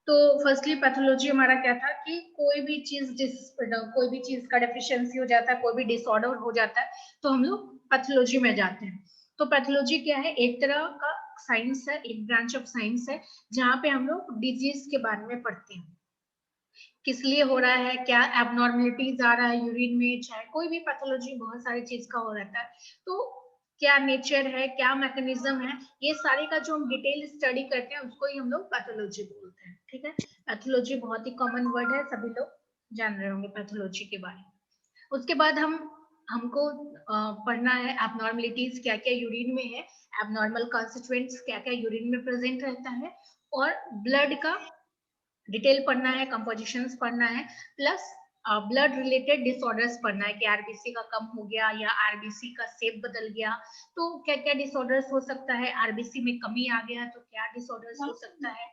तो firstly pathology हमारा क्या था कि कोई भी चीज का डेफिशिएंसी हो जाता है, कोई भी डिसऑर्डर हो जाता है, तो हम लोग पैथोलॉजी में जाते हैं। तो पैथोलॉजी क्या है? एक तरह का साइंस है, एक ब्रांच ऑफ साइंस है, जहाँ पे हम लोग डिजीज के बारे में पढ़ते हैं, किस लिए हो रहा है, क्या एबनॉर्मलिटीज आ रहा है यूरिन में, चाहे कोई भी पैथोलॉजी बहुत सारी चीज का हो रहता है, तो क्या नेचर है, क्या मैकेनिज्म है, ये सारे का जो हम डिटेल स्टडी करते हैं उसको ही हम लोग पैथोलॉजी बोलते हैं। ठीक है, पैथोलॉजी बहुत ही कॉमन वर्ड है, सभी लोग जान रहे होंगे पैथोलॉजी के बारे में। उसके बाद हमको पढ़ना है एबनॉर्मलिटीज क्या क्या यूरिन में है, एबनॉर्मल कॉन्स्टिट्यूएंट्स क्या क्या यूरिन में प्रेजेंट रहता है, और ब्लड का डिटेल पढ़ना है, कंपोजिशंस पढ़ना है, प्लस ब्लड रिलेटेड डिसऑर्डर्स पढ़ना है कि आरबीसी का कम हो गया या आरबीसी का शेप बदल गया, तो क्या क्या डिसऑर्डर्स हो सकता है, आरबीसी में कमी आ गया तो क्या डिसऑर्डर्स हो सकता है,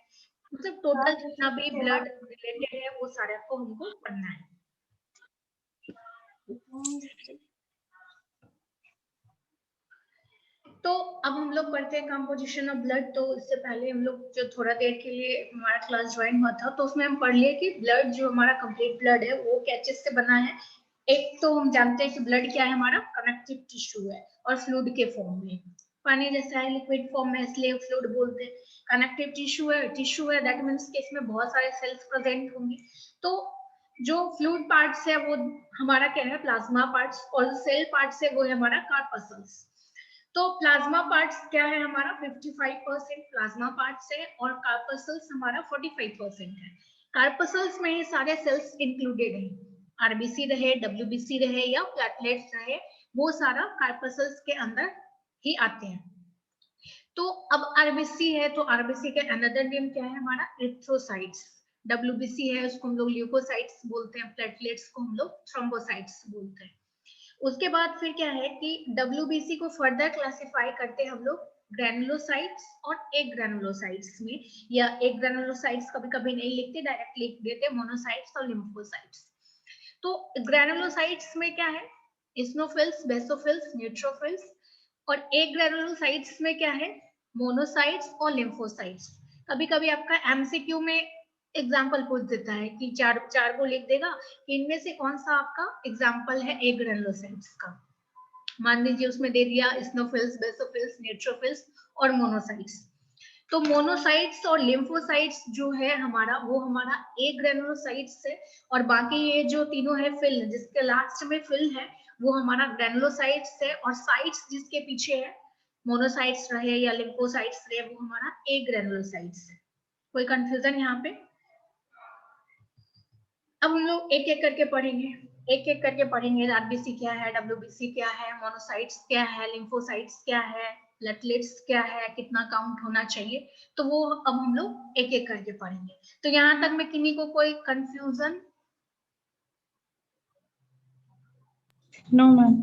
मतलब टोटल जितना भी ब्लड रिलेटेड है वो सारे को हमको पढ़ना है। तो अब हम लोग पढ़ते हैं कंपोजिशन ऑफ ब्लड। तो इससे पहले हम लोग जो थोड़ा देर के लिए हमारा क्लास ज्वाइन हुआ था, तो उसमें हम पढ़ लिए कि ब्लड जो हमारा कंप्लीट ब्लड है वो क्या चीज से बना है। एक तो हम जानते हैं कि ब्लड क्या है, हमारा कनेक्टिव टिश्यू है और फ्लूइड के फॉर्म में, पानी जैसा है, लिक्विड फॉर्म में, इसलिए फ्लूइड बोलते हैं। कनेक्टिव टिश्यू है, दैट मीन्स कि इसमें बहुत सारे सेल्स प्रेजेंट होंगे। तो जो फ्लूइड पार्ट्स है वो हमारा क्या है, प्लाज्मा पार्ट्स, और सेल पार्ट्स है वो है हमारा कार्पसल्स। तो प्लाज्मा पार्ट्स क्या है हमारा, 55% प्लाज्मा पार्ट्स है और कार्पसल्स हमारा 45% है। कार्पसल्स में ही सारे सेल्स इंक्लूडेड है, आरबीसी रहे, डब्ल्यूबीसी रहे या प्लेटलेट्स रहे, वो सारा कार्पसल्स के अंदर ही आते हैं। तो अब आरबीसी है तो आरबीसी के अनदर नेम क्या है हमारा, एरिथ्रोसाइट्स। डब्ल्यूबीसी है उसको हम लोग ल्यूकोसाइट्स बोलते हैं, प्लेटलेट्स को हम लोग थ्रोम्बोसाइट्स बोलते हैं। उसके बाद फिर क्या है कि डब्ल्यूबीसी को फर्दर क्लासिफाई करते हैं हम लोग ग्रैनुलोसाइट्स और एक ग्रैनुलोसाइट्स में, या एक ग्रैनुलोसाइट्स कभी कभी नहीं लिखते, डायरेक्ट लिख देते मोनोसाइट्स और लिम्फोसाइट्स। तो ग्रैनुलोसाइट्स में क्या है, इस्नोफिल्स, बेसोफिल्स, न्यूट्रोफिल्स, और एक ग्रैनुलोसाइट्स में क्या है, मोनोसाइट्स और लिम्फोसाइट्स। कभी कभी आपका एमसीक्यू में एग्जाम्पल पूछ देता है कि चार चार को लिख देगा कि इनमें से कौन सा आपका एग्जाम्पल है एक ग्रैनुलोसाइट्स का। मान लीजिए उसमें दे दिया स्नोफिल्स, बेसोफिल्स, न्यूट्रोफिल्स और मोनोसाइट्स। तो मोनोसाइट्स और लिम्फोसाइट्स जो है हमारा, वो हमारा एक ग्रैनुलोसाइट्स है, और बाकी ये जो तीनों है फिल, जिसके लास्ट में फिल है वो हमारा ग्रैनुलोसाइट्स है, और साइट्स जिसके पीछे है, मोनोसाइट्स रहे या लिम्फोसाइट्स रहे, वो हमारा एक ग्रैनुलोसाइट्स है। कोई कंफ्यूजन यहाँ पे? अब हम लोग एक एक करके पढ़ेंगे, एक एक करके पढ़ेंगे, आरबीसी क्या है, डब्ल्यूबीसी क्या है, मोनोसाइट्स क्या है, लिम्फोसाइट्स क्या है, प्लेटलेट्स क्या है, कितना काउंट होना चाहिए, तो वो अब हम लोग एक एक करके पढ़ेंगे। तो यहाँ तक में किन्हीं को कोई कंफ्यूजन? No ma'am.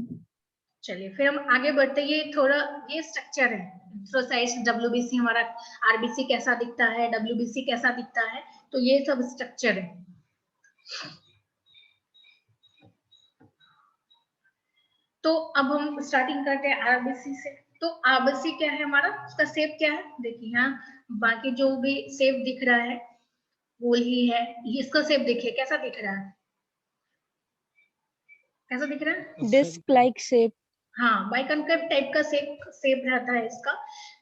चलिए फिर हम आगे बढ़ते, ये थोड़ा ये स्ट्रक्चर है, इलेक्ट्रोसाइट्स, डब्ल्यूबीसी हमारा, आरबीसी कैसा दिखता है, डब्ल्यूबीसी कैसा दिखता है, तो ये सब स्ट्रक्चर है। तो अब हम स्टार्टिंग करते हैं आरबीसी से। तो आरबीसी क्या है हमारा, उसका शेप क्या है, देखिए यहाँ बाकी जो भी शेप दिख रहा है गोल ही है, इसका शेप देखिए कैसा दिख रहा है, कैसा दिख रहा है, डिस्क लाइक शेप। हाँ बाइकनकेव टाइप का शेप रहता है इसका।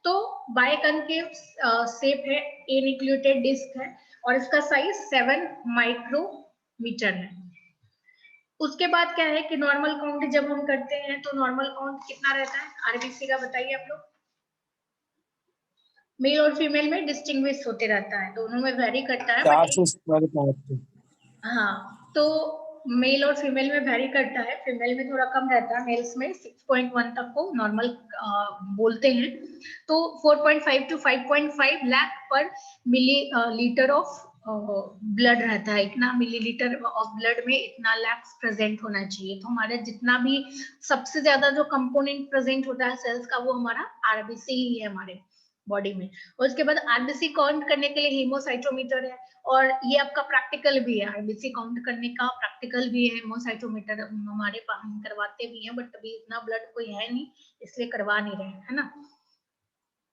तो बाइकनकेव शेप है, एन्यूक्लिएटेड डिस्क है, और इसका साइज 7 माइक्रोमीटर है। उसके बाद क्या है कि नॉर्मल काउंट जब हम करते हैं तो नॉर्मल काउंट कितना रहता है आरबीसी का, बताइए आप लोग। मेल और फीमेल में डिस्टिंग्विश होते रहता है, दोनों में वेरी करता है, 4 बट से 5। हाँ, तो मेल और फीमेल में वेरी करता है, फीमेल में थोड़ा कम रहता है, मेल्स में 6.1 तक को नॉर्मल बोलते हैं। तो 4.5 to 5.5 लाख पर मिली लीटर ऑफ ब्लड रहता है, इतना मिलीलीटर ऑफ ब्लड में इतना लैक्स प्रेजेंट होना चाहिए। तो हमारे जितना भी सबसे ज्यादा जो कंपोनेंट प्रेजेंट होता है सेल्स का, वो हमारा आरबीसी ही है हमारे बॉडी में। और उसके बाद आरबीसी काउंट करने के लिए हीमोसाइटोमीटर है, और ये आपका प्रैक्टिकल भी है, आरबीसी काउंट करने का प्रैक्टिकल भी है, हीमोसाइटोमीटर हमारे पास हम करवाते भी हैं, बट अभी इतना ब्लड कोई है नहीं इसलिए करवा नहीं रहे, है ना।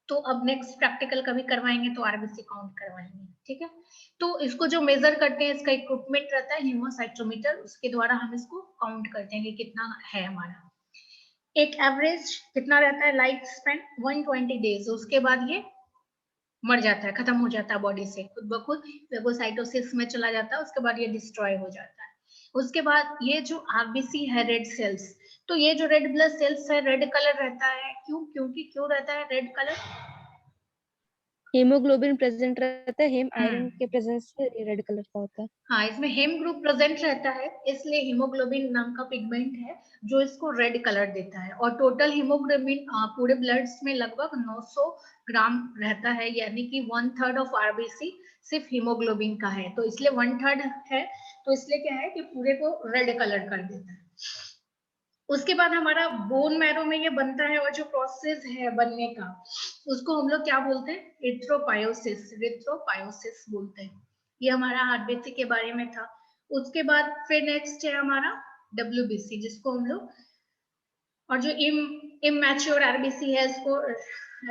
तो अब नेक्स्ट प्रैक्टिकल कभी करवाएंगे तो आरबीसी काउंट करवाएंगे, ठीक है। तो इसको जो मेजर करते हैं, इसका इक्विपमेंट रहता है हीमोसाइटोमीटर, उसके द्वारा हम इसको काउंट करते हैं कि कितना है हमारा। एक एवरेज कितना रहता है लाइफ स्पेन 120 डेज, उसके बाद ये मर जाता है, खत्म हो जाता है बॉडी से खुद ब खुद, फेगोसाइटोसिस में चला जाता है, उसके बाद ये डिस्ट्रॉय हो जाता है। उसके बाद ये जो आरबीसी है रेड सेल्स, तो ये जो रेड ब्लड सेल्स है रेड कलर रहता है, क्यों रहता है रेड कलर? हीमोग्लोबिन प्रेजेंट रहता है, हेम आयरन हम्म, के प्रेजेंस से रेड कलर का होता है। हाँ, इसमें हेम ग्रुप प्रेजेंट रहता है, इसलिए हीमोग्लोबिन नाम का पिगमेंट है जो इसको रेड कलर देता है। और टोटल हीमोग्लोबिन पूरे ब्लड्स में लगभग 900 ग्राम रहता है, यानी कि 1/3 ऑफ आरबीसी सिर्फ हीमोग्लोबिन का है, तो इसलिए 1/3 है, तो इसलिए क्या है कि पूरे को रेड कलर कर देता है। उसके बाद हमारा बोन मैरो में ये बनता है, और जो प्रोसेस है बनने का उसको हम लोग क्या बोलते हैं? इथ्रोपायोसिस बोलते हैं। ये हमारा आरबीसी के बारे में था। उसके बाद फिर नेक्स्ट है हमारा डब्ल्यूबीसी, जिसको हम लोग, और जो इमैच्योर आरबीसी है इसको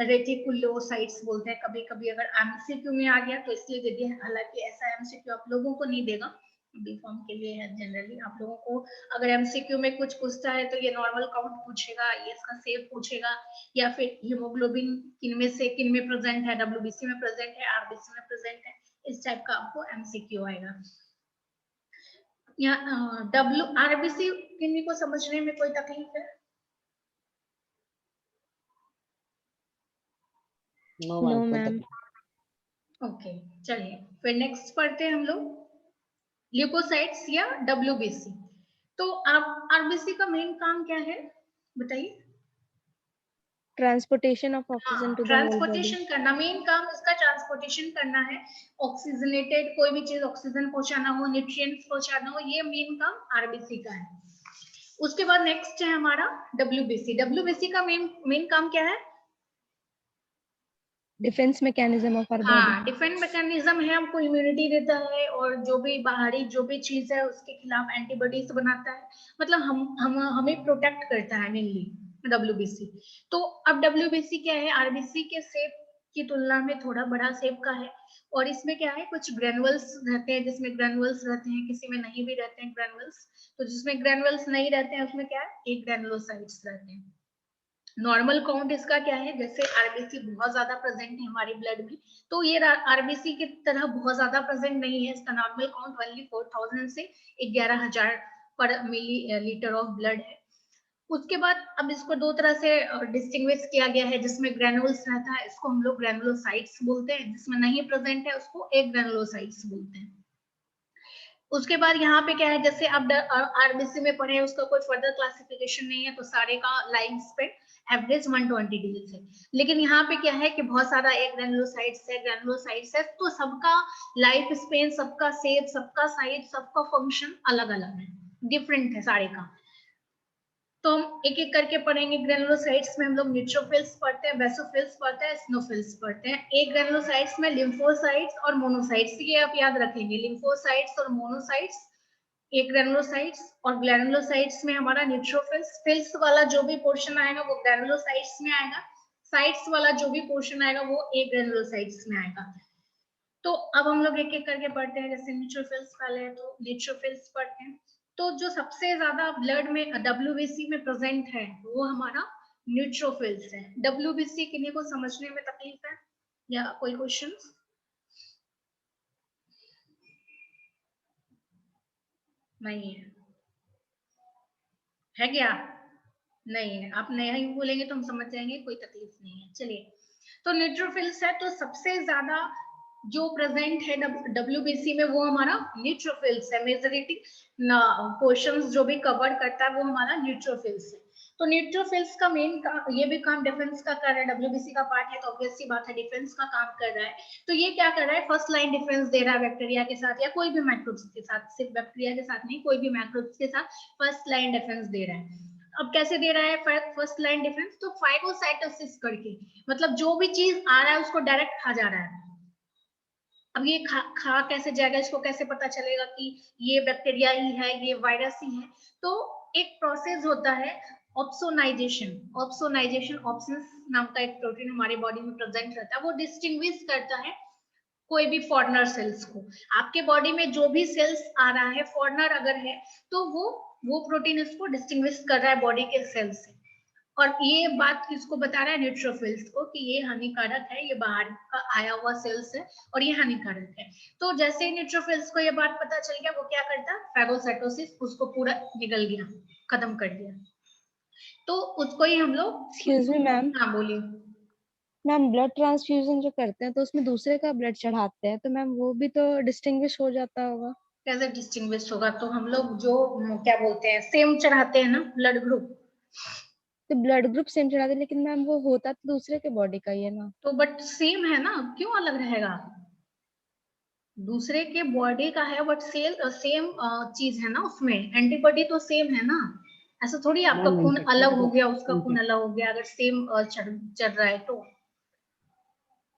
रेटिकुलोसाइट्स बोलते हैं। कभी कभी अगर एमसीक्यू में आ गया तो इसलिए दे दिया, हालांकि ऐसा एमसीक्यू आप लोगों को नहीं देगा, बी फॉर्म के लिए है जनरली। आप लोगों को अगर एमसीक्यू में कुछ पूछता है तो ये नॉर्मल काउंट पूछेगा, ये इसका सेव पूछेगा, या फिर हीमोग्लोबिन किन में प्रेजेंट है, डब्ल्यूबीसी में प्रेजेंट है, आरबीसी में प्रेजेंट है, इस टाइप का आपको एमसीक्यू आएगा। या डब्ल्यू आरबीसी किन्हीं को समझने में कोई तकलीफ है? No ma'am. ओके, चलिए फिर नेक्स्ट पढ़ते हैं हम लोग ल्यूकोसाइट्स या डब्ल्यूबीसी। तो आप आरबीसी का मेन काम क्या है बताइए? ट्रांसपोर्टेशन ऑफ ऑक्सीजन हाँ, to the whole body. Transportation करना, मेन काम इसका ट्रांसपोर्टेशन करना है। ऑक्सीजनेटेड कोई भी चीज ऑक्सीजन पहुंचाना हो, न्यूट्रिएंट्स पहुंचाना हो, ये मेन काम आरबीसी का है। उसके बाद नेक्स्ट है हमारा डब्ल्यूबीसी। डब्ल्यूबीसी का मेन काम क्या है? Defence mechanism of our body. हाँ, डिफेंस मैकेनिज्म है, हमको इम्यूनिटी देता है, और जो भी बाहरी जो भी चीज है उसके खिलाफ एंटीबॉडीज बनाता है, मतलब हम हमें प्रोटेक्ट करता है मेनली डब्ल्यूबीसी। तो अब डब्ल्यूबीसी क्या है? आरबीसी के शेप की तुलना में थोड़ा बड़ा शेप का है, और इसमें क्या है, कुछ ग्रेनुअल्स रहते हैं, जिसमें ग्रेनुअल्स रहते हैं, किसी में नहीं भी रहते हैं ग्रेनुअल्स। तो जिसमें ग्रेनुअल्स नहीं रहते हैं उसमें क्या है, एक ग्रेनुलोसाइट्स रहते हैं। नॉर्मल काउंट इसका क्या है, जैसे आरबीसी बहुत ज्यादा प्रेजेंट है हमारे ब्लड में, तो ये आरबीसी की तरह बहुत ज्यादा प्रेजेंट नहीं है। इसका नॉर्मल काउंट ओनली 4000 से 11000 पर मिली लीटर ऑफ ब्लड है। उसके बाद अब इसको दो तरह से डिस्टिंग्विश किया गया है, जिसमें ग्रेनुल्स रहता है इसको हम लोग ग्रेनुलोसाइट्स बोलते हैं, जिसमें नहीं प्रेजेंट है उसको एक ग्रेनुलोसाइट्स बोलते हैं। उसके बाद यहाँ पे क्या है, जैसे अब आरबीसी में पढ़े उसका कोई फर्दर क्लासिफिकेशन नहीं है, तो सारे का लाइफ स्पेन एवरेज 120 डेज है। लेकिन यहाँ पे क्या है कि बहुत सारा एक ग्रेनुलोसाइट्स है, तो सबका लाइफ स्पेन, सबका शेप, सबका साइज, सबका फंक्शन अलग अलग है, डिफरेंट है सारे का। तो हम एक एक करके पढ़ेंगे। ग्रेनुलोसाइट्स में हम लोग न्यूट्रोफिल्स पढ़ते हैं, बेसोफिल्स पढ़ते हैं, स्नोफिल्स पढ़ते हैं। एक ग्रेनुलोसाइट्स में लिम्फोसाइट्स और मोनोसाइट्स, ये आप याद रखेंगे, लिम्फोसाइट्स और मोनोसाइट्स एक ग्रेनुलोसाइट्स। और ग्रेनुलोसाइट्स में हमारा न्यूट्रोफिल्स, फिल्स वाला जो भी पोर्शन आएगा वो ग्रेनुलोसाइट्स में आएगा, साइट्स वाला जो भी पोर्शन आएगा वो एक ग्रेनुलोसाइट्स में आएगा। तो अब हम लोग एक एक करके पढ़ते हैं। जैसे न्यूट्रोफिल्स वाले हैं तो न्यूट्रोफिल्स पढ़ते हैं। तो जो सबसे ज्यादा ब्लड में डब्ल्यूबीसी में प्रेजेंट है वो हमारा न्यूट्रोफिल्स है। डब्ल्यूबीसी किन्हीं को समझने में तकलीफ है या कोई क्वेश्चन? नहीं है क्या? नहीं है, आप नहीं बोलेंगे तो हम समझ जाएंगे, कोई तकलीफ नहीं है। चलिए, तो न्यूट्रोफिल्स है, तो सबसे ज्यादा जो प्रेजेंट है डब्ल्यूबीसी में वो हमारा न्यूट्रोफिल्स है। मेजोरिटी पोर्शंस जो भी कवर करता है वो हमारा न्यूट्रोफिल्स है। तो न्यूट्रोफिल्स का मेन काम, ये भी काम डिफेंस का कर रहा है, डब्ल्यूबीसी का पार्ट है तो ऑब्वियस सी बात है डिफेंस का काम कर रहा है। तो ये क्या कर रहा है, फर्स्ट लाइन डिफेंस दे रहा है बैक्टीरिया के साथ या कोई भी माइक्रोब्स के साथ, सिर्फ बैक्टीरिया के साथ नहीं, कोई भी माइक्रोब्स के साथ फर्स्ट लाइन डिफेंस दे रहा है। अब कैसे दे रहा है फर्स्ट लाइन डिफेंस? तो फाइगोसाइटोसिस करके, मतलब जो भी चीज आ रहा है उसको डायरेक्ट खा जा रहा है। अब ये खा कैसे जाएगा, इसको कैसे पता चलेगा कि ये बैक्टीरिया ही है, ये वायरस ही है? तो एक प्रोसेस होता है, ऑप्सोनाइजेशन, ऑप्सोनाइजेशन ऑप्सिन्स नाम का एक प्रोटीन हमारे बॉडी में प्रेजेंट रहता है, वो डिस्टिंग्विश करता है कोई भी फॉरेनर सेल्स को। आपके बॉडी में जो भी सेल्स आ रहा है फॉरेनर अगर है तो वो प्रोटीन इसको डिस्टिंग्विश कर रहा है बॉडी के सेल से। और ये बात किसको बता रहा है? न्यूट्रोफिल्स को, कि ये हानिकारक है, ये बाहर का आया हुआ सेल्स है और ये हानिकारक है। तो जैसे ही न्यूट्रोफिल्स को ये बात पता चल गया, वो क्या करता? फैगोसाइटोसिस, उसको पूरा निगल गया, खत्म कर दिया। तो उसको ही हम लोग, एक्सक्यूज मी मैम, हाँ बोलिए। मैम ब्लड ट्रांसफ्यूजन जो करते हैं तो उसमें दूसरे का ब्लड चढ़ाते हैं, तो मैम वो भी तो डिस्टिंग्विश हो जाता होगा। कैसे डिस्टिंग्विश होगा? तो हम लोग जो क्या बोलते हैं, सेम चढ़ाते हैं ना ब्लड ग्रुप। तो ब्लड ग्रुप सेम चढ़ाते हैं, लेकिन मैम वो होता तो दूसरे के बॉडी का ही है ना। तो बट सेम है ना, क्यों अलग रहेगा? दूसरे के बॉडी का है बट सेम चीज है ना, उसमें एंटीबॉडी तो सेम है ना। ऐसा थोड़ी आपका मैम खून अलग हो गया, उसका खून इन्फेक्टेड अलग हो गया, अगर सेम चल रहा है तो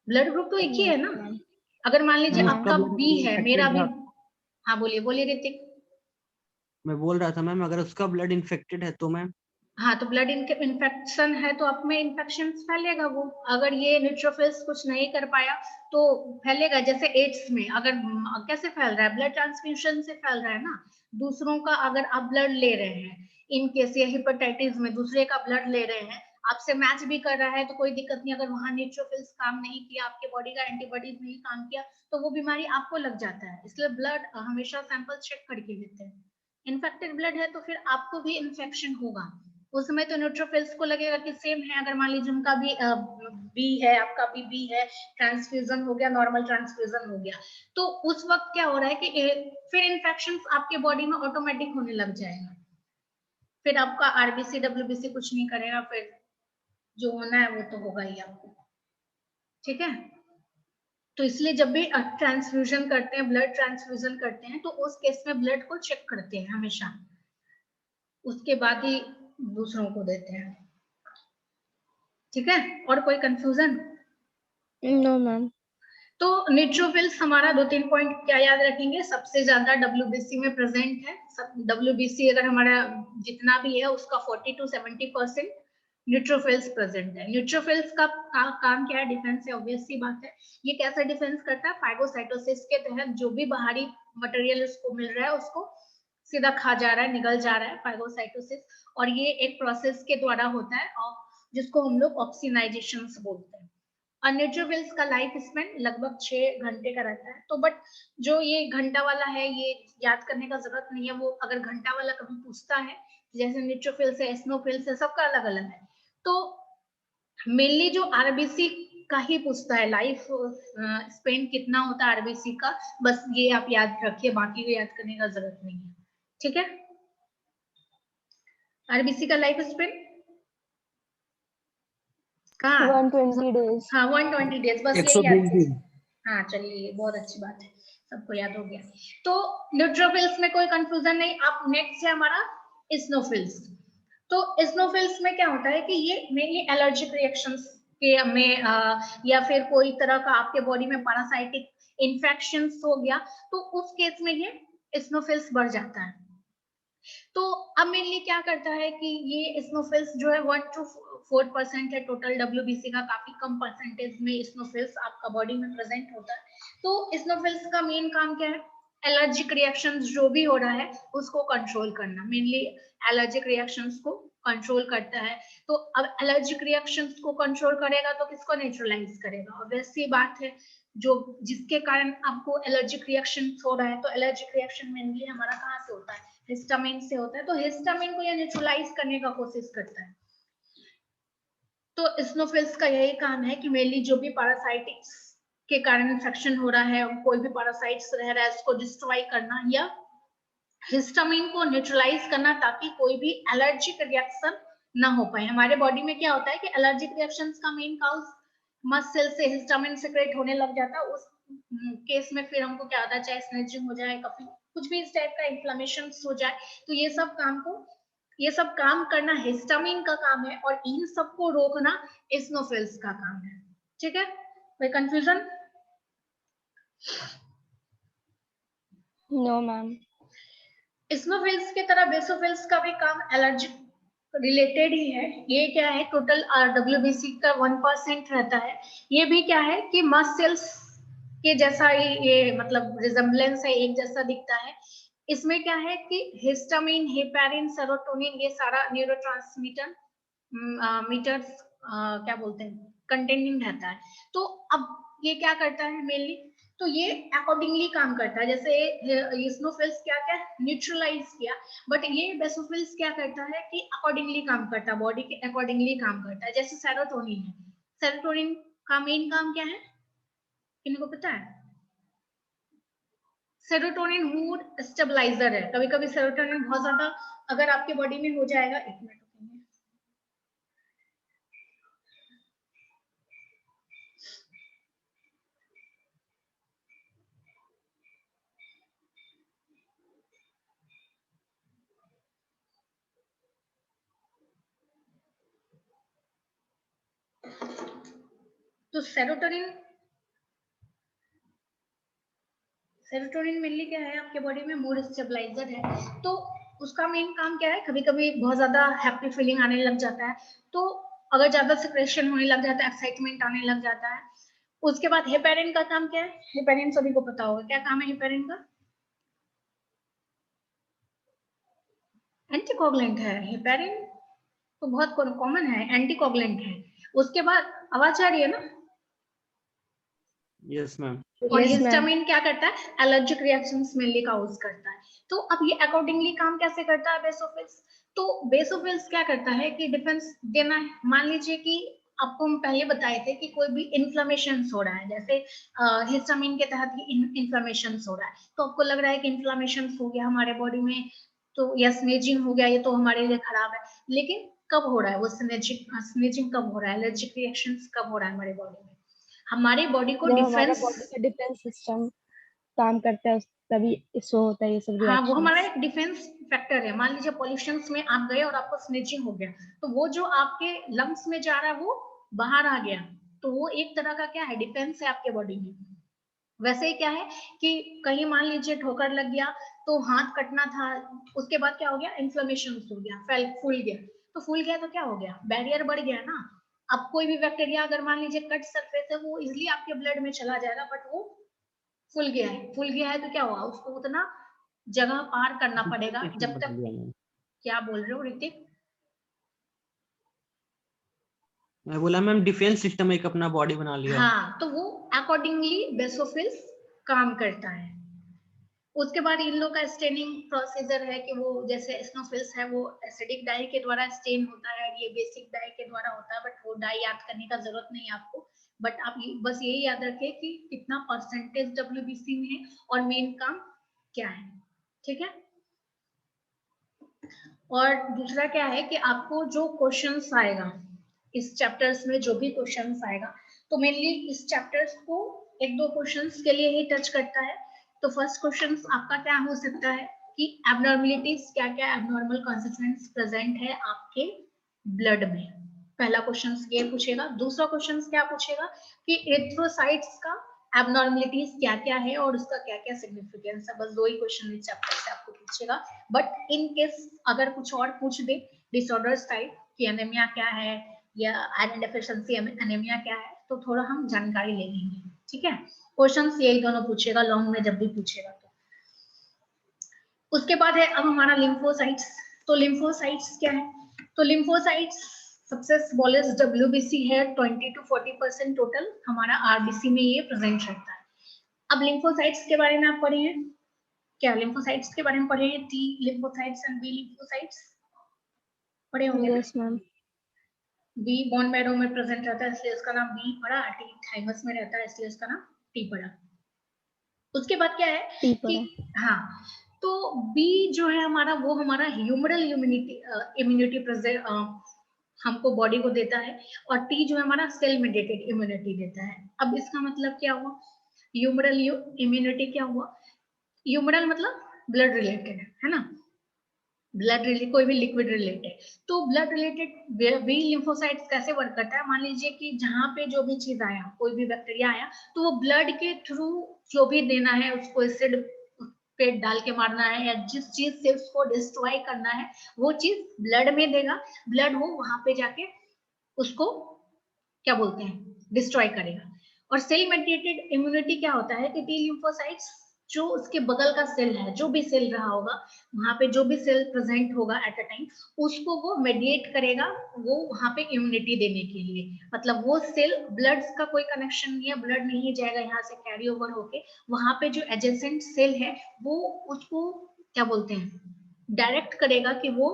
ब्लड ग्रुप तो एक ही है ना। मैम। अगर मान लीजिए मैम हाँ। उसका आपका ब्लड बी है, मेरा इन्फेक्टेड भी। था। हाँ बोलिए बोलिए ऋतिक। मैं बोल रहा था मैम, अगर उसका ब्लड इन्फेक्टेड है तो मैम। हाँ, तो ब्लड इन्फेक्शन है तो आप में इन्फेक्शन फैलेगा वो। अगर ये न्यूट्रोफिल्स कुछ नहीं कर पाया तो फैलेगा। जैसे एड्स में अगर कैसे फैल रहा है? ब्लड ट्रांसफ्यूजन से फैल रहा है ना। दूसरों का अगर आप ब्लड ले रहे हैं, इन केस या हेपेटाइटिस में दूसरे का ब्लड ले रहे हैं, आपसे मैच भी कर रहा है तो कोई दिक्कत नहीं। अगर वहां न्यूट्रोफिल्स काम नहीं किया, आपके बॉडी का एंटीबॉडीज नहीं काम किया, तो वो बीमारी आपको लग जाता है। इसलिए ब्लड हमेशा सैंपल चेक करके लेते हैं। इन्फेक्टेड ब्लड है तो फिर आपको भी इन्फेक्शन होगा। उस समय तो न्यूट्रोफिल्स को लगेगा कि सेम है। अगर मान लीजिए उनका भी बी है, आपका भी बी है, ट्रांसफ्यूजन हो गया, नॉर्मल ट्रांसफ्यूजन हो गया, तो उस वक्त क्या हो रहा है कि फिर इन्फेक्शन आपके बॉडी में ऑटोमेटिक होने लग जाएगा। फिर आपका आरबीसी डब्ल्यूबीसी कुछ नहीं करेगा, फिर जो होना है वो तो होगा ही आपको। ठीक है। तो इसलिए जब भी ट्रांसफ्यूजन करते हैं, ब्लड ट्रांसफ्यूजन करते हैं, तो उस केस में ब्लड को चेक करते हैं हमेशा, उसके बाद ही दूसरों को देते हैं। ठीक है। और कोई कंफ्यूजन? No ma'am. तो न्यूट्रोफिल्स हमारा 2-3 पॉइंट क्या याद रखेंगे? सबसे ज्यादा डब्ल्यूबीसी में प्रेजेंट है। डब्ल्यूबीसी अगर हमारा जितना भी है उसका 40 to 70% न्यूट्रोफिल्स प्रेजेंट है। न्यूट्रोफिल्स का काम क्या है? डिफेंस है, ऑब्वियस सी बात है। ये कैसे डिफेंस करता है? फाइगोसाइटोसिस के तहत जो भी बाहरी मटेरियल उसको मिल रहा है उसको सीधा खा जा रहा है, निगल जा रहा है, फाइगोसाइटोसिस। और ये एक प्रोसेस के द्वारा होता है और जिसको हम लोग ऑक्सीनाइजेशन बोलते हैं। और न्यूट्रोफिल्स का लाइफ स्पेन लगभग 6 घंटे का रहता है। तो बट जो ये घंटा वाला है, ये याद करने का जरूरत नहीं है। वो अगर घंटा वाला कभी पूछता है, जैसे न्यूट्रोफिल्स है, एस्नोफिल्स है, सबका अलग अलग है, तो मेनली जो आरबीसी का ही पूछता है लाइफ स्पेन कितना होता है आरबीसी का। बस ये आप याद रखिए, बाकी को याद करने का जरूरत नहीं है। ठीक है। आरबीसी का लाइफ स्पेन कहाँ? 120 डेज। हाँ, 120 डेज, बस यही याद 120 कीजिए। दिन। हाँ चलिए, बहुत अच्छी बात है, सबको याद हो गया। तो न्यूट्रोफिल्स में कोई कंफ्यूजन नहीं। अब नेक्स्ट है हमारा स्नोफिल्स। तो स्नोफिल्स में क्या होता है कि ये मेनली एलर्जिक रिएक्शंस के में या फिर कोई तरह का आपके बॉडी में पैरासाइटिक इन्फेक्शन हो गया, तो उस केस में ये स्नोफिल्स बढ़ जाता है। तो अब मेनली क्या करता है कि ये स्नोफिल्स जो है 1 to 4% है टोटल डब्ल्यूबीसी का। काफी कम परसेंटेज में स्नोफिल्स आपका बॉडी में प्रेजेंट होता है। तो स्नोफिल्स का मेन काम क्या है? एलर्जिक रिएक्शंस जो भी हो रहा है उसको कंट्रोल करना। मेनली एलर्जिक रिएक्शंस को कंट्रोल करता है। तो अब एलर्जिक रिएक्शंस को कंट्रोल करेगा तो किसको न्यूट्रलाइज करेगा? ऑब्वियस सी बात है, जो जिसके कारण आपको एलर्जिक रिएक्शन हो रहा है। तो एलर्जिक रिएक्शन मेनली हमारा कहाँ से होता है? हिस्टामिन से होता है। तो हिस्टामिन को यह न्यूट्रलाइज करने का कोशिश करता है। तो स्नोफिल्स का यही काम है कि मेनली जो भी पैरासाइटिक्स के कारण इन्फेक्शन हो रहा है, कोई भी पैरासाइट्स रह रहा है, उसको डिस्ट्रॉय करना या हिस्टामिन को न्यूट्रलाइज करना, ताकि कोई भी एलर्जिक रिएक्शन ना हो पाए। हमारे बॉडी में क्या होता है कि एलर्जिक रिएक्शंस का मेन कॉज मस्ट सेल से हिस्टामिन सिक्रेट होने लग जाता है। उस केस में फिर हमको क्या होता है, चाहे स्नेजिंग हो जाए, कभी कुछ भी इस टाइप का इन्फ्लेमेशन हो जाए, तो ये सब काम करना हिस्टामिन का काम है और इन सबको रोकना स्नोफिल्स का काम है। ठीक है। कोई कंफ्यूजन? No ma'am. स्नोफिल्स की तरह बेसोफिल्स का भी काम एलर्जिक रिलेटेड ही है। ये क्या है, टोटल WBC का 1% रहता है। ये भी क्या है कि मस्ट सेल्स के जैसा ही ये मतलब रिजेम्बलेंस है, एक जैसा दिखता है। इसमें क्या है कि हिस्टामिन, हेपेरिन, सेरोटोनिन, ये सारा न्यूरोट्रांसमीटर मीटर्स क्या बोलते हैं कंटेनिंग रहता है। तो अब ये क्या करता है मेनली, तो ये अकॉर्डिंगली काम करता है। जैसे इस्नोफिल्स क्या क्या न्यूट्रलाइज किया, बट ये बेसोफिल्स क्या करता है कि अकॉर्डिंगली काम करता है, बॉडी के अकॉर्डिंगली काम करता है। जैसे सेरोटोनिन है, सेरोटोनिन का मेन काम क्या है, किनको पता है? सेरोटोनिन मूड स्टेबलाइजर है। कभी कभी सेरोटोनिन बहुत ज्यादा अगर आपके बॉडी में हो जाएगा, एक मिनट रुकिए। तो सेरोटोनिन मेनली क्या है आपके बॉडी में, मूड स्टेबलाइजर है। तो उसका मेन काम क्या है, कभी कभी बहुत ज्यादा हैप्पी फीलिंग आने लग जाता है, तो अगर ज्यादा सिक्रेशन होने लग जाता है, एक्साइटमेंट आने लग जाता है। उसके बाद हेपेरिन का काम क्या है, हेपेरिन सभी को पता होगा क्या काम है हेपेरिन का, एंटीकोगुलेंट है। हेपेरिन तो बहुत कॉमन है, एंटीकोगुलेंट है। उसके बाद आवाज आ रही है ना? Yes ma'am. और यस मैम। हिस्टामिन क्या करता है, एलर्जिक रिएक्शंस मेनली काउज करता है। तो अब ये अकॉर्डिंगली काम कैसे करता है बेसोफिल्स, तो बेसोफिल्स क्या करता है कि डिफेंस देना है। मान लीजिए कि आपको हम पहले बताए थे कि कोई भी इन्फ्लेमेशन हो रहा है, जैसे हिस्टामिन के तहत ही इन्फ्लेमेशन हो रहा है, तो आपको लग रहा है कि इन्फ्लेमेशन हो गया हमारे बॉडी में, तो या स्नेजिंग हो गया, ये तो हमारे लिए खराब है। लेकिन कब हो रहा है वो स्नेजिंग कब हो रहा है, एलर्जिक रिएक्शंस कब हो रहा है हमारे बॉडी में, हमारी बॉडी को जब हमारा डिफेंस, बॉडी का डिफेंस सिस्टम काम करता है तभी इसको होता है ये सब हाँ वो हमारा रिएक्शंस। एक डिफेंस फैक्टर है। मान लीजिए पॉल्यूशन में आप गए और आपको स्नेचिंग हो गया, तो वो जो आपके लंग्स में जा रहा है वो बाहर आ गया, तो वो एक तरह का क्या है, डिफेंस है आपके बॉडी में। वैसे ही क्या है कि कहीं मान लीजिए ठोकर लग गया, तो हाथ कटना था, उसके बाद क्या हो गया, इन्फ्लेमेशन हो गया, फूल गया। तो फूल गया तो क्या हो गया, बैरियर बढ़ गया ना। अब कोई भी बैक्टीरिया अगर मान लीजिए कट सरफेस है, वो इजिली आपके ब्लड में चला जाएगा, बट वो फूल गया है तो क्या हुआ, उसको उतना जगह पार करना पड़ेगा जब बता तक। दिया मैम। क्या बोल रहे हो ऋतिक? मैं बोला मैम डिफेंस सिस्टम एक अपना बॉडी बना लिया। हाँ, तो वो अकॉर्डिंगली बेसोफिल्स काम करता है। उसके बाद इन लोग का स्टेनिंग प्रोसीजर है कि वो जैसे स्नोफिल्स है वो एसिडिक डाई के द्वारा स्टेन होता है, ये बेसिक डाई के द्वारा होता है, बट वो डाई याद करने का जरूरत नहीं है आपको। बट आप बस यही याद रखें कि कितना परसेंटेज WBC में है और मेन काम क्या है, ठीक है। और दूसरा क्या है कि आपको जो क्वेश्चंस आएगा इस चैप्टर्स में, जो भी क्वेश्चंस आएगा, तो मेनली इस चैप्टर्स को एक दो क्वेश्चंस के लिए ही टच करता है। तो फर्स्ट क्वेश्चन आपका क्या हो सकता है कि एबनॉर्मलिटीज, क्या क्या एबनॉर्मल कॉन्स्टिट्यूएंट्स प्रेजेंट है आपके ब्लड में, पहला क्वेश्चन ये पूछेगा। दूसरा क्वेश्चन क्या पूछेगा कि एरिथ्रोसाइट्स का एबनॉर्मलिटीज क्या क्या है और उसका क्या क्या सिग्निफिकेंस है। बस दो ही क्वेश्चन इस चैप्टर से आपको पूछेगा। बट इन केस अगर कुछ और पूछ दे, डिसऑर्डर्स टाइप कि एनीमिया क्या है या आयरन डेफिशिएंसी एनीमिया क्या है, तो थोड़ा हम जानकारी ले लेंगे, ठीक है। क्वेश्चंस यही दोनों पूछेगा लॉन्ग में जब भी पूछेगा तो। उसके बाद है अब हमारा लिम्फोसाइट्स। तो लिम्फोसाइट्स क्या है, तो लिम्फोसाइट्स सबसे स्मॉलेस्ट WBC है, 20 to 40% टोटल हमारा RBC में ये प्रेजेंट रहता है। अब लिम्फोसाइट्स के बारे में आप पढ़े हैं क्या, लिम्फोसाइट्स के बारे में पढ़े हैं, T lymphocytes and B lymphocytes पढ़े होंगे ना। Yes ma'am. B bone marrow में प्रेजेंट रहता है इसलिए उसका नाम बी पड़ा, टी थाइमस में रहता है इसलिए उसका नाम टी पड़ा। उसके बाद क्या है टी कि पड़ा। हाँ, तो बी जो है हमारा वो हमारा ह्यूमरल इम्यूनिटी प्रेजेंट हमको बॉडी को देता है, और टी जो है हमारा सेल मेडिएटेड इम्यूनिटी देता है। अब इसका मतलब क्या हुआ, ह्यूमरल इम्यूनिटी क्या हुआ, ह्यूमरल मतलब ब्लड रिलेटेड है ना, ब्लड रिलेटेड कोई भी लिक्विड रिलेटेड। तो ब्लड रिलेटेड बी लिम्फोसाइट्स कैसे वर्क करता है, मान लीजिए कि जहां पे जो भी चीज आया, कोई भी बैक्टीरिया आया, तो वो ब्लड के थ्रू जो भी देना है उसको एसिड पे डाल के मारना है या जिस चीज से उसको डिस्ट्रॉय करना है वो चीज ब्लड में देगा, ब्लड वो वहां पे जाके उसको क्या बोलते हैं डिस्ट्रॉय करेगा। और सेल मेडिएटेड इम्यूनिटी क्या होता है कि टी लिम्फोसाइट्स जो उसके बगल का सेल है, जो भी सेल रहा होगा वहां पे जो भी सेल प्रेजेंट होगा एट अ टाइम, उसको वो मेडिएट करेगा, वो वहां पे इम्यूनिटी देने के लिए। मतलब वो सेल ब्लड का कोई कनेक्शन नहीं है, ब्लड नहीं जाएगा यहाँ से कैरी ओवर होके, वहां पे जो एडजेसेंट सेल है वो उसको क्या बोलते हैं डायरेक्ट करेगा कि वो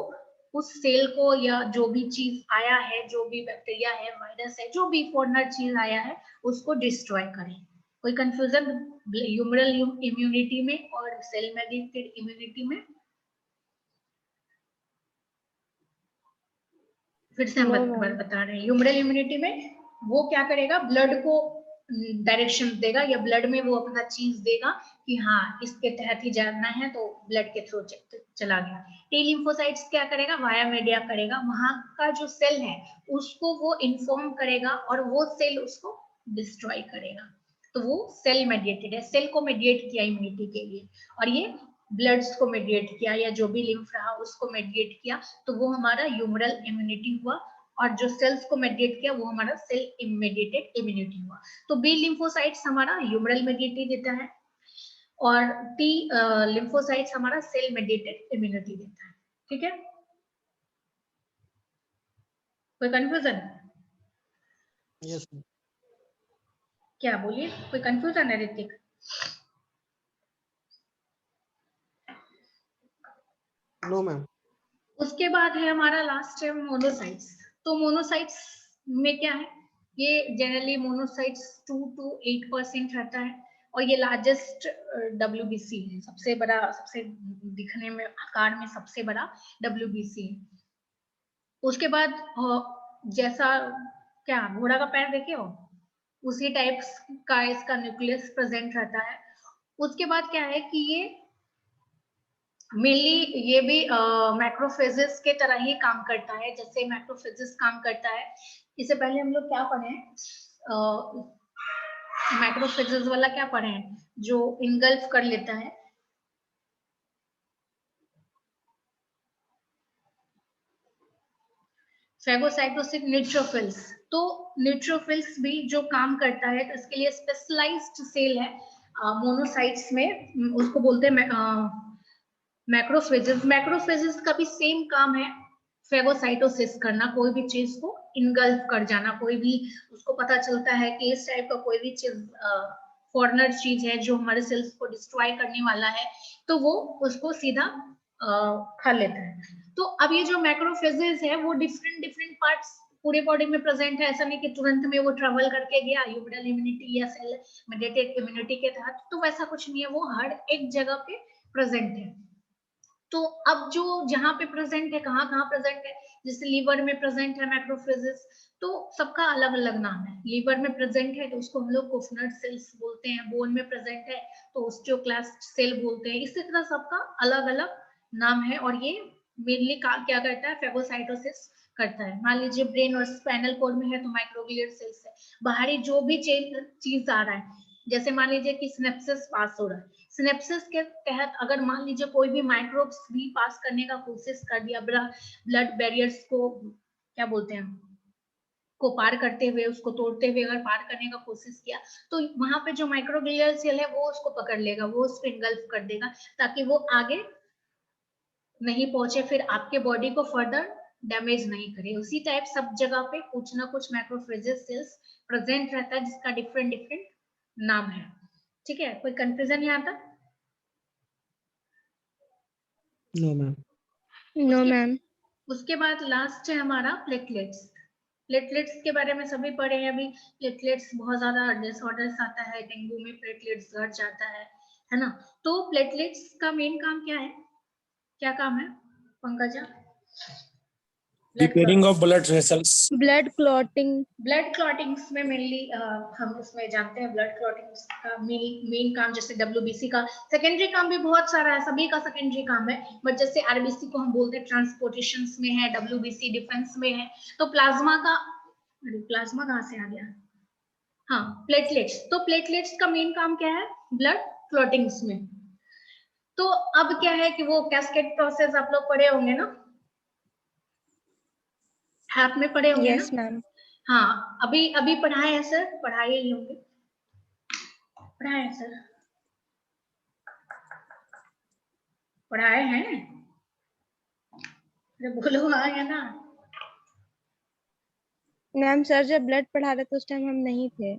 उस सेल को या जो भी चीज आया है, जो भी बैक्टीरिया है, वायरस है, जो भी फॉरेनर चीज आया है उसको डिस्ट्रॉय करें। कोई कंफ्यूजन ह्यूमरल इम्यूनिटी में और सेल मेडिएटेड इम्यूनिटी में? फिर से हम बता रहे हैं, ह्यूमरल इम्यूनिटी में वो क्या करेगा, ब्लड को डायरेक्शन देगा या ब्लड में वो अपना चीज देगा कि हाँ इसके तहत ही जाना है, तो ब्लड के थ्रू चला गया। टी लिम्फोसाइट्स क्या करेगा, वाया मीडिया करेगा, वहां का जो सेल है उसको वो इन्फॉर्म करेगा और वो सेल उसको डिस्ट्रॉय करेगा। तो वो सेल मेडिएटेड है, सेल को मेडिएट किया इम्यूनिटी के लिए, और ये ब्लड्स को मेडिएट किया या जो भी लिम्फ रहा उसको मेडिएट किया, तो वो हमारा ह्यूमरल इम्यूनिटी हुआ। और जो सेल्स को मेडिएट किया वो हमारा सेल मेडिएटेड इम्यूनिटी हुआ। तो बी लिम्फोसाइट्स हमारा ह्यूमरल मेडिएटी देता है और टी लिम्फोसाइट्स हमारा सेल मेडिएटेड इम्यूनिटी देता है। ठीक है, कोई कंफ्यूजन? यस क्या बोलिए, कोई कंफ्यूजन है ऋतिक? No ma'am. उसके बाद है हमारा लास्ट है मोनोसाइट्स। तो मोनोसाइट्स में क्या है, ये जनरली मोनोसाइट्स 2 to 8% रहता है और ये लार्जेस्ट WBC है, सबसे बड़ा, सबसे दिखने में आकार में सबसे बड़ा WBC है। उसके बाद जैसा क्या घोड़ा का पैर देखे हो उसी टाइप का इसका न्यूक्लियस प्रेजेंट रहता है। उसके बाद क्या है कि ये मेनली ये भी मैक्रोफेजेस के तरह ही काम करता है, जैसे मैक्रोफेजेस काम करता है। इससे पहले हम लोग क्या पढ़े, मैक्रोफेजेस वाला क्या पढ़े हैं, जो इनगल्फ कर लेता है। फेगोसाइटोसिस न्यूट्रोफिल्स, तो न्यूट्रोफिल्स भी जो काम करता है, तो इसके लिए स्पेशलाइज्ड सेल है मोनोसाइट्स में, उसको बोलते हैं मैक्रोफेजेस। मैक्रोफेजेस का भी सेम काम है फेगोसाइटोसिस करना, कोई भी चीज को इनगल्फ कर जाना, कोई भी उसको पता चलता है कि इस टाइप का कोई भी चीज फॉरेनर चीज है जो हमारे सेल्स को डिस्ट्रॉय करने वाला है, तो वो उसको सीधा खा लेता है। तो अब ये जो मैक्रोफेजेस है वो डिफरेंट डिफरेंट पार्ट्स पूरे बॉडी में प्रेजेंट है, ऐसा नहीं कि तुरंत में वो ट्रेवल करके गया ह्यूमरल इम्यूनिटी या सेल मेडिएटेड इम्यूनिटी के तहत, तो वैसा कुछ नहीं है, वो हर एक जगह पे प्रेजेंट है। तो अब जो जहां पे प्रेजेंट है, कहाँ कहाँ प्रेजेंट है, जैसे लीवर में प्रेजेंट है मैक्रोफेजेस, तो सबका अलग अलग नाम है। लीवर में प्रेजेंट है तो उसको हम लोग कोफनट सेल्स बोलते हैं, बोन में प्रेजेंट है तो ओस्टियोक्लास्ट सेल बोलते हैं। इसी तरह सबका अलग अलग नाम है और ये मेनली क्या करता है, फेगोसाइटोसिस करता है। मान लीजिए ब्रेन और स्पाइनल कॉर्ड में है तो माइक्रोग्लियल सेल्स है। बाहरी जो भी चीज आ रहा है, जैसे मान लीजिए कि सिनेप्सिस पास हो रहा है, सिनेप्सिस के तहत अगर मान लीजिए कोई भी माइक्रोब्स भी पास करने का कोशिश कर दिया, ब्लड बैरियर्स को क्या बोलते हैं को पार करते हुए, उसको तोड़ते हुए अगर पार करने का कोशिश किया, तो वहां पे जो माइक्रोग्लियल सेल है वो उसको पकड़ लेगा, वो उसको इंगल्फ कर देगा ताकि वो आगे नहीं पहुंचे, फिर आपके बॉडी को फर्दर डैमेज नहीं करे। उसी टाइप सब जगह पे कुछ ना कुछ मैक्रोफेजेस सेल्स प्रेजेंट रहता है जिसका डिफरेंट डिफरेंट नाम है। ठीक है, कोई कंफ्यूजन यहाँ तक? No ma'am. No ma'am. उसके बाद लास्ट है हमारा प्लेटलेट्स। प्लेटलेट्स के बारे में सभी पढ़े हैं अभी। प्लेटलेट्स बहुत ज्यादा डिसऑर्डर्स आता है, डेंगू में प्लेटलेट्स घट जाता है ना। तो प्लेटलेट्स का मेन काम क्या है, क्या काम है Pankaja? Repairing of blood vessels. Blood clotting. Blood clottings में मेनली हम उसमें जानते हैं ब्लड क्लॉटिंग्स का मेन काम, जैसे WBC का सेकेंडरी काम भी बहुत सारा है, सभी का सेकेंडरी काम है, बट जैसे RBC को हम बोलते हैं ट्रांसपोर्टेशन में है, WBC डिफेंस में है। तो प्लाज्मा का, प्लाज्मा कहाँ से आ गया, हाँ प्लेटलेट्स। तो प्लेटलेट्स का मेन काम क्या है ब्लड क्लॉटिंग्स में। तो अब क्या है कि वो कैस्केड प्रोसेस आप लोग पढ़े होंगे ना, हैप में पढ़े होंगे यस ना? मैम। हाँ, अभी पढ़ाए हैं सर, पढ़ाए ही होंगे, पढ़ाए हैं सर, पढ़ाए हैं, अरे बोलो हाँ या ना। मैम सर जब ब्लड पढ़ा रहे थे उस टाइम हम नहीं थे,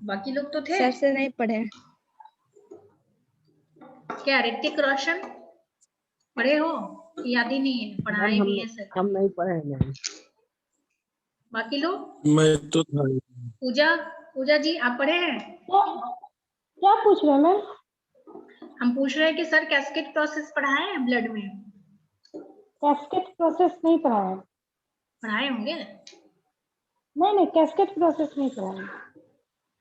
बाकी लोग तो थे। सर से नहीं पढ़े। क्या ऋतिक रोशन पढ़े हो? याद ही नहीं है, पढ़ाए मैम भी हैं सर। हम नहीं पढ़े हैं मैम। बाकी लोग? मैं तो था। पूजा, पूजा जी आप पढ़े हैं? क्या पूछ रहे हैं मैम? हम पूछ रहे हैं कि सर कैस्केड प्रोसेस पढ़ाए हैं ब्लड में? कैस्केड प्रोसेस नहीं पढ़ा है। पढ़ाए होंगे। नहीं, कैस्केड प्रोसेस नहीं पढ़ा है।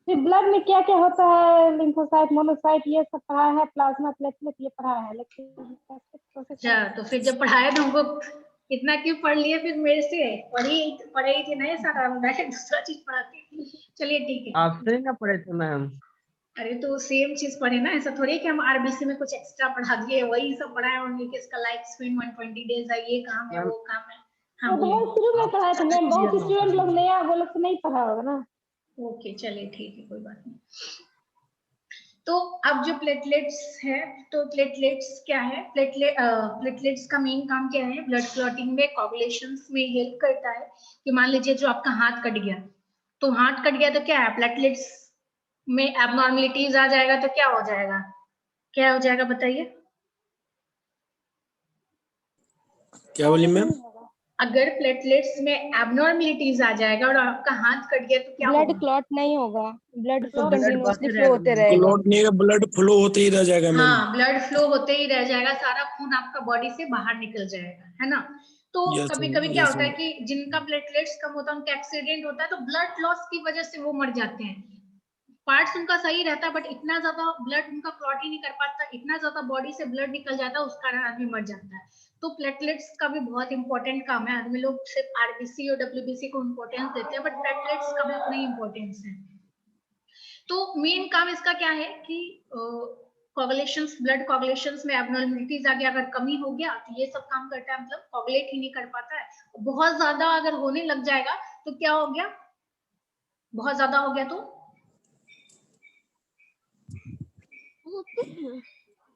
फिर ब्लड में क्या क्या होता है, लिम्फोसाइट, मोनोसाइट, ये सब पढ़ा है, प्लाज्मा, प्लेटलेट, ये पढ़ा है, लेकिन कैस्केड प्रोसेस अच्छा, तो फिर जब पढ़ाए तो हमको इतना क्यों पढ़ लिए फिर मेरे से? पढ़े ही थे ना ये सारा, दूसरा चीज पढ़ाते। चलिए ठीक है। आपसे ही ना पढ़े थे मैम। अरे तो सेम चीज पढ़े ना, ऐसा थोड़ी है कि हम आरबीसी में कुछ एक्स्ट्रा पढ़ा दिए, वही सब पढ़ाए होंगे कि इसका लाइफ स्पेन 120 डेज है, ये काम है, मैम वो काम है। हाँ वो तो बोलिए। बहुत शुरू में पढ़ाए थे मैम, बहुत स्टूडेंट लोग नया, वो लोग तो नहीं पढ़ा होगा ना। ओके चलिए ठीक है, कोई बात नहीं। तो अब जो प्लेटलेट्स है, तो प्लेटलेट्स क्या है? प्लेटलेट्स का मेन काम क्या है? ब्लड क्लॉटिंग में, कोगुलेशंस में हेल्प करता है। कि मान लीजिए जो आपका हाथ कट गया, तो हाथ कट गया तो क्या है, प्लेटलेट्स में एबनॉर्मलिटीज आ जाएगा, तो क्या हो जाएगा, क्या हो जाएगा बताइए? क्या बोली मैम? अगर प्लेटलेट्स में एबनॉर्मलिटीज आ जाएगा और आपका हाथ कट गया तो क्या ब्लड होगा? क्लॉट नहीं होगा, ब्लड तो ब्लड कंटिन्यूअसली बस फ्लो होते रहेगा। क्लॉट नहीं है, ब्लड फ्लो होते ही रह जाएगा मैम। हाँ, ब्लड फ्लो होते ही रह जाएगा, सारा खून आपका बॉडी से बाहर निकल जाएगा, है ना? तो यस कभी मैम, कभी क्या यस होता है मैम। कि जिनका प्लेटलेट्स कम होता है उनका एक्सीडेंट होता है, तो ब्लड लॉस की वजह से वो मर जाते हैं। पार्ट्स उनका सही रहता है बट इतना ज्यादा ब्लड उनका क्लॉट ही नहीं कर पाता, इतना ज्यादा बॉडी से ब्लड निकल जाता है, उस कारण आदमी मर जाता है। तो प्लेटलेट्स का भी बहुत इंपॉर्टेंट काम है। आदमी लोग सिर्फ आरबीसी और डब्ल्यूबीसी को इंपॉर्टेंस देते हैं, बट प्लेटलेट्स का भी उतना ही इंपॉर्टेंस है। तो मेन काम इसका क्या है कि कोगुलेशंस, ब्लड कोगुलेशंस में एबनॉर्मलिटीज आ गया, अगर कमी हो गया तो ये सब काम करता है, मतलब कोगुलेट ही नहीं कर पाता है। बहुत ज्यादा अगर होने लग जाएगा तो क्या हो गया, बहुत ज्यादा हो गया तो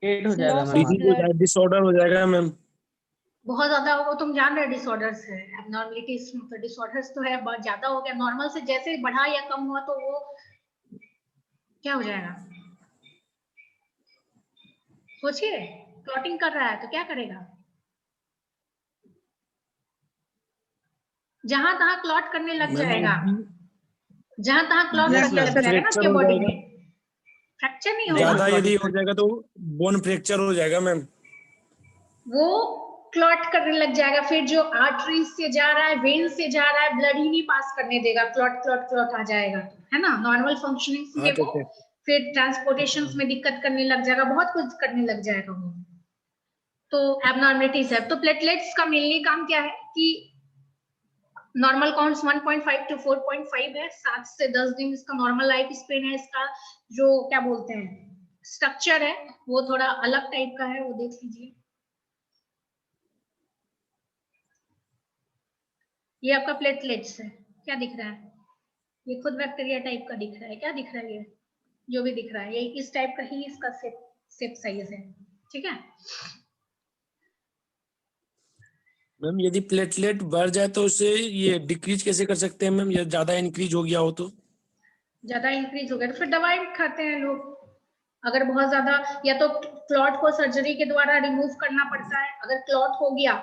एट हो जाएगा loss ma'am. Of blood, disorder हो जाएगा मैम। बहुत ज्यादा होगा, तुम जान रहे डिसऑर्डर्स है, एबनॉर्मलिटीज मतलब डिसऑर्डर्स तो है, बहुत ज्यादा हो गया, नॉर्मल से जैसे बढ़ा या कम हुआ तो वो क्या हो जाएगा? सोचिए, क्लॉटिंग कर रहा है तो क्या करेगा? जहां तहां क्लॉट करने लग मैम जाएगा, जहां तहां क्लॉट यस करने मैम, लग जाएगा ना फ्रैक्चर आपके हो बॉडी जाएगा। में। फ्रैक्चर नहीं होगा, ज्यादा यदि हो जाएगा तो बोन फ्रैक्चर हो जाएगा मैम। वो क्लॉट करने लग जाएगा, फिर जो आर्टरीज से जा रहा है, वेन से जा रहा है, ब्लड ही नहीं पास करने देगा, क्लॉट क्लॉट क्लॉट आ जाएगा, है ना? नॉर्मल फंक्शनिंग में हाँ वो फिर ट्रांसपोर्टेशन में दिक्कत करने लग जाएगा, बहुत कुछ करने लग जाएगा वो। तो एबनॉर्मलिटीज है। तो प्लेटलेट्स का मेनली काम क्या है कि नॉर्मल काउंट्स 1.5 to 4.5 है, 7 से 10 दिन इसका नॉर्मल लाइफ स्पेन है। इसका जो क्या बोलते हैं स्ट्रक्चर है वो थोड़ा अलग टाइप का है, वो देख लीजिए। ये आपका प्लेटलेट्स है, क्या दिख रहा है? ये खुद बैक्टीरिया टाइप का दिख रहा है, क्या दिख रहा है? ये जो भी दिख रहा है ये इस टाइप का ही इसका शेप साइज है, ठीक है? मैम यदि प्लेटलेट बढ़ जाए तो उसे ये डिक्रीज कैसे कर सकते हैं मैम, या ज्यादा इंक्रीज हो गया हो तो? ज्यादा इंक्रीज हो गया तो फिर दवाई खाते हैं लोग। अगर बहुत ज्यादा, या तो क्लॉट को सर्जरी के द्वारा रिमूव करना पड़ता है, अगर क्लॉट हो गया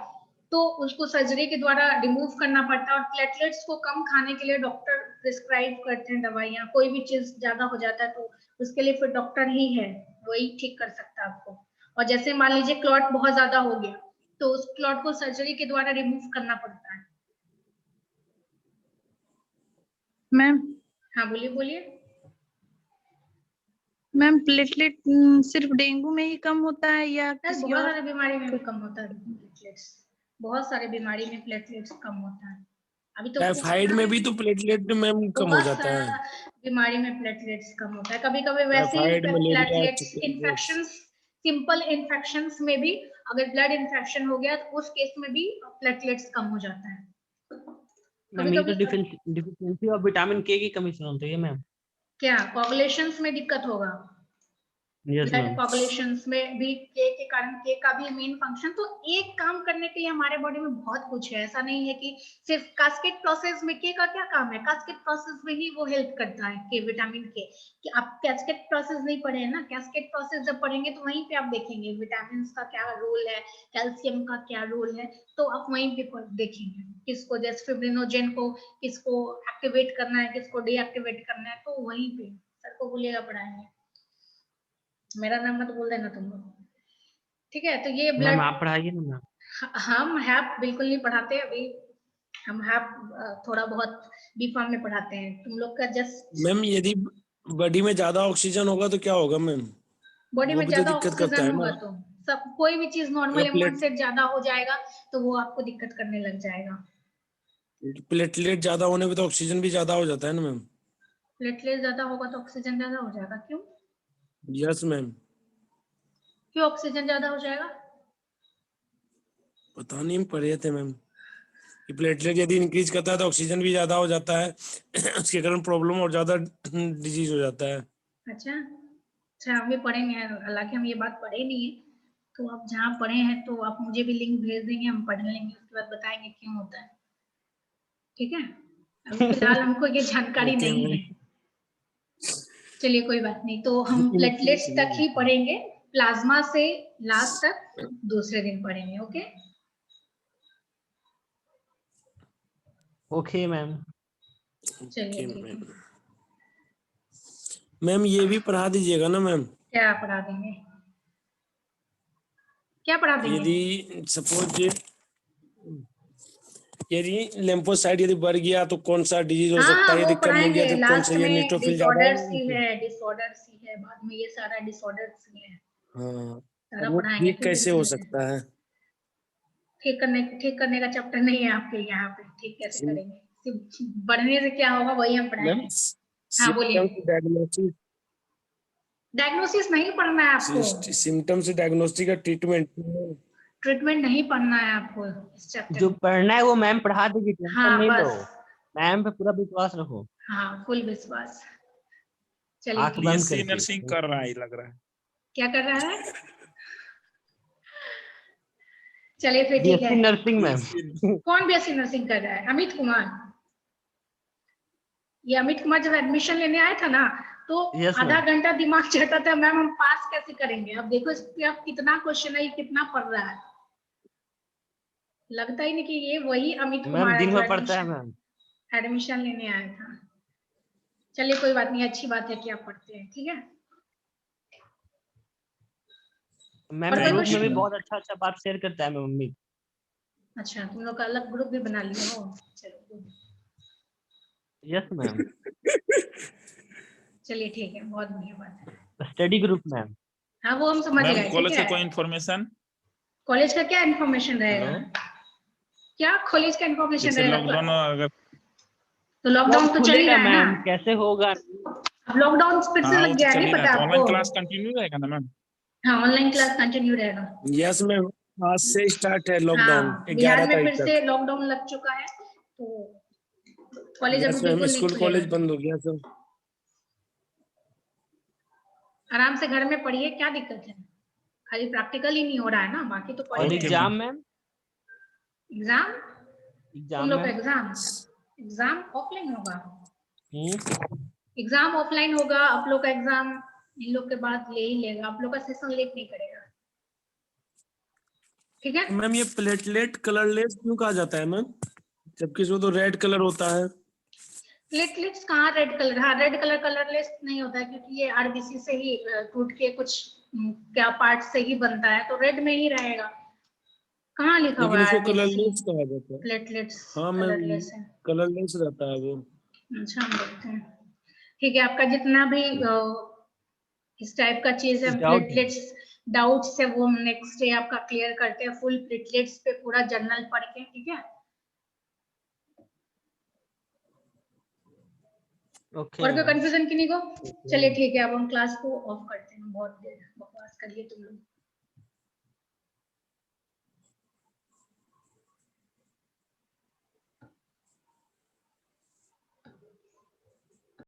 तो उसको सर्जरी के द्वारा रिमूव करना पड़ता है। और प्लेटलेट्स को कम खाने के लिए डॉक्टर प्रिस्क्राइब करते हैं दवाइयाँ। कोई भी चीज ज्यादा हो जाता है तो उसके लिए फिर डॉक्टर ही है, वही ठीक कर सकता है आपको। और जैसे मान लीजिए क्लॉट बहुत ज्यादा हो गया तो उस क्लॉट को सर्जरी के द्वारा रिमूव करना पड़ता है। मैम हाँ बोलिए बोलिए। मैम प्लेटलेट सिर्फ डेंगू में ही कम होता है या किसी बहुत और? सारे बीमारी में भी कम होता है प्लेटलेट्स, बहुत सारे बीमारी में प्लेटलेट्स कम होता है। अभी तो टाइफाइड में भी तो प्लेटलेट मैम कम हो बहुत जाता है। सारा बीमारी में प्लेटलेट्स कम होता है। कभी कभी वैसे ही typhoid, malaria, platelets chicken pox. Infections simple infections में भी अगर ब्लड इन्फेक्शन हो गया तो उस केस में भी प्लेटलेट्स कम हो जाता है। मैम ये तो डिफिशियंसी ऑफ विटामिन के की कमी से होती है मैम। क्या कोगुलेशंस में दिक्कत होगा? Yes blood ma'am. कोगुलेशंस में भी के कारण के का भी मेन फंक्शन, तो एक काम करने के लिए हमारे बॉडी में बहुत कुछ है, ऐसा नहीं है कि सिर्फ कास्केट प्रोसेस में के का क्या काम है, कास्केट प्रोसेस में ही वो हेल्प करता है के विटामिन के, कि आप कैस्केट प्रोसेस नहीं पढ़े हैं ना, कैस्केट प्रोसेस जब पढ़ेंगे तो वहीं पे आप देखेंगे विटामिन का क्या रोल है, कैल्शियम का क्या रोल है, तो आप वहीं पे देखेंगे किसको जैसे फिब्रिनोजेन को किसको एक्टिवेट करना है, किसको डीएक्टिवेट करना है, तो वहीं पे सर को बोलिएगा पढ़ाएंगे। मेरा नाम मत बोल देना तुम लोग, ठीक है? तो ये मैम ब्लड आप पढ़ाइए ना मैम। हम हैप बिल्कुल नहीं पढ़ाते अभी, हम हैप थोड़ा बहुत बी फार्म में पढ़ाते हैं, तुम लोग का जस्ट मैम यदि बॉडी में ज्यादा ऑक्सीजन होगा तो क्या होगा मैम? बॉडी वो में भी तो ज्यादा दिक्कत करता ऑक्सीजन है होगा ना। तो सब कोई भी चीज नॉर्मल अगर अमाउंट से ज्यादा हो जाएगा तो वो आपको दिक्कत करने लग जाएगा। प्लेटलेट ज्यादा होने पे तो ऑक्सीजन भी ज्यादा हो जाता है ना मैम? प्लेटलेट ज्यादा होगा तो ऑक्सीजन ज्यादा हो जाएगा, क्यों? Yes ma'am. क्यों ऑक्सीजन ज्यादा हो जाएगा? पता नहीं, हम पढ़े थे मैम कि प्लेटलेट यदि इंक्रीज करता है तो ऑक्सीजन भी ज्यादा हो जाता है उसके कारण प्रॉब्लम और ज्यादा डिजीज हो जाता है। अच्छा अच्छा, हम भी पढ़ेंगे, हालांकि हम ये बात पढ़े नहीं है, तो आप जहाँ पढ़े हैं तो आप मुझे भी लिंक भेज देंगे, हम पढ़ लेंगे, उसके बाद बताएंगे क्यों होता है, ठीक है? अभी फिलहाल हमको ये जानकारी ओके नहीं मैम। है। चलिए कोई बात नहीं, तो हम प्लेटलेट्स तक ही पढ़ेंगे, प्लाज्मा से लास्ट तक दूसरे दिन पढ़ेंगे। Okay okay ma'am. चलिए ठीक है। मैम ये भी पढ़ा दीजिएगा ना मैम, क्या पढ़ा देंगे? क्या पढ़ा देंगे? यदि सपोज यदि लिम्फोसाइट यदि बढ़ गया तो कौन सा डिजीज हो हाँ सकता है, वो यदि कम हो पढ़ाएंगे गया तो कौन सा, लास्ट ये में, न्यूट्रोफिल ज्यादा डिसऑर्डर्स ही है। है, डिसऑर्डर्स ही है, बाद में ये सारा डिसऑर्डर्स ही है, हाँ, सारा वो पढ़ाएंगे, ठीक फिर कैसे हो देखते हैं। सकता है? ठीक करने का चैप्टर नहीं है आपके यहाँ पे, ठीक कैसे करेंगे? सिर्फ बढ़ने से क्या होगा वही हम मैम पढ़ाएंगे। हाँ बोलिए। डायग्नोसिस, डायग्नोसिस नहीं पढ़ना है आपको, सिम्टम से डायग्नोस्टिक का ट्रीटमेंट। ट्रीटमेंट नहीं पढ़ना है आपको इस चैप्टर जो में। पढ़ना है वो मैम पढ़ा देगी, टेंशन हाँ नहीं लो, बस, मैम पे पूरा विश्वास रखो, हाँ फुल विश्वास। चलिए आंख ठीक है। बंद बीएससी करके। नर्सिंग कर रहा है लग रहा है। क्या कर रहा है? चलिए फिर ठीक बीएससी है। Nursing ma'am. कौन बीएससी नर्सिंग कर रहा है? अमित कुमार। ये अमित कुमार जब एडमिशन लेने आया था ना, तो Yes, आधा ma'am. घंटा दिमाग चढ़ता था, मैम हम पास कैसे करेंगे? अब देखो इस पे आप कितना क्वेश्चन है, ये कितना पढ़ रहा है, लगता ही नहीं कि ये वही अमित मैम कुमार है दिन जो भर पढ़ता है मैम। एडमिशन लेने आया था। चलिए कोई बात नहीं, अच्छी बात है कि आप पढ़ते हैं, ठीक है? मैम और कोई ग्रुप में भी क्वेश्चन? बहुत अच्छा अच्छा बात शेयर करता है मेरी मम्मी। अच्छा, तुम लोग का अलग ग्रुप भी बना लिया हो, चलो यस मैम। चलिए ठीक है, बहुत बढ़िया बात है। Study group ma'am. हाँ वो हम समझ मैम गए, ठीक कॉलेज का है? कोई इन्फॉर्मेशन? कॉलेज का क्या इन्फॉर्मेशन रहेगा? हेलो, क्या कॉलेज का इन्फॉर्मेशन जैसे रहेगा? लॉकडाउन अगर, तो लॉकडाउन तो चल ही खुलेगा रहा है ना, मैम, कैसे होगा? अब लॉकडाउन फिर से हाँ वो लग तो गया है, चल नहीं ही रहा है, पता तो आपको? ऑनलाइन क्लास कंटिन्यू रहेगा ना मैम? हाँ ऑनलाइन क्लास कंटिन्यू रहेगा। यस मैम, आज से स्टार्ट है लॉकडाउन हाँ 11 बिहार में तारीख फिर तक। से लॉकडाउन लग चुका है, तो कॉलेज अभी यस मैम, बिल्कुल नहीं स्कूल खुलेगा। कॉलेज बंद हो गया सब। आराम से घर में पढ़िए, क्या दिक्कत है? खाली प्रैक्टिकल ही नहीं हो रहा है ना, बाकी तो और पढ़िए। Exam ma'am? एग्जाम? तुम एग्जाम लोग का मैम? एग्जाम ऑफलाइन होगा? हम्म। एग्जाम ऑफलाइन होगा, आप लोग का एग्जाम इन लोग के बाद ले ही लेगा, आप लोग का सेशन लेट नहीं करेगा, ठीक है? मैम ये प्लेटलेट कलरलेस क्यों कहा जाता है मैम, जबकि इसमें तो रेड कलर होता है? प्लेटलेट्स कहाँ रेड कलर? हाँ रेड कलर कलरलेस नहीं होता है, क्योंकि ये आरबीसी से ही टूट के कुछ क्या पार्ट से ही बनता है, तो रेड में ही रहेगा। कहाँ लिखा हुआ लेकिन है उसको आरबीसी कलरलेस कहा जाता है। प्लेटलेट्स हाँ मैम, कलरलेस है? कलरलेस रहता है वो। अच्छा हम देखते हैं, ठीक है? आपका जितना भी इस टाइप का चीज है, डाउट है। प्लेटलेट्स डाउट्स है, वो हम नेक्स्ट डे आपका क्लियर करते हैं, फुल प्लेटलेट्स पे पूरा जर्नल पढ़ के, ठीक है? ओके और कोई मैम। कंफ्यूजन किन्हीं को? चलिए ठीक है, अब हम क्लास को ऑफ करते हैं, बहुत देर बकवास करिए तुम लोग।